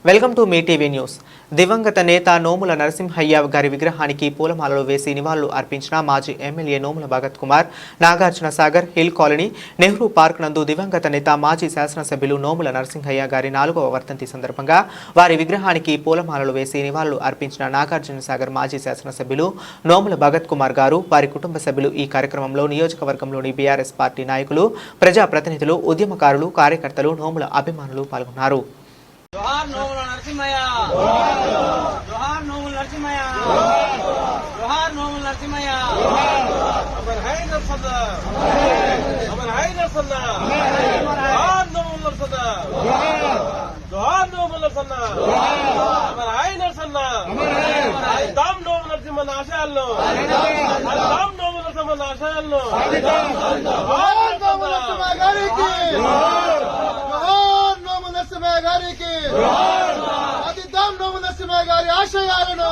Welcome to me TV news. దివంగత నేత నోముల నరసింహయ్య గారి విగ్రహానికి పూలమాలలు వేసి నివాళులు అర్పించిన మాజీ MLA Nomula Bhagat Kumar Nagarjuna Sagar hill colony Nehru park నందు దివంగత నేత మాజీ శాసనసభ్యులు నోముల నరసింహయ్య గారి 4వ వర్ధంతి సందర్భంగా వారి విగ్రహానికి పూలమాలలు వేసి నివాళులు అర్పించిన నాగార్జున సాగర్ మాజీ శాసనసభ్యులు నోముల భగత్ కుమార్ గారు వారి కుటుంబ సభ్యులు ఈ కార్యక్రమంలో నియోజకవర్గంలోని బీఆర్ఎస్ పార్టీ నాయకులు ప్రజా ప్రతినిధులు ఉద్యమకారులు కార్యకర్తలు నోముల అభిమానులు పాల్గొన్నారు. जोहार नोमुल नरसिंहయ్య जोहार नोमुल नरसिंहయ్య जोहार नोमुल नरसिंहయ్య अमर है नरसदा अमर है नरसदा जोहार नोमुल नरसदा जोहार नोमुल नरसदा अमर है नरसदा दाम नोमुल नरसिंह आशयाలను दाम नोमुल नरसिंह आशयाలను जोहार नोमुल नरसिंह గారికి जोहार नोमुल नरसिंह గారికి आदिदाम नोमुल नरसिंह గారి ఆశయాలను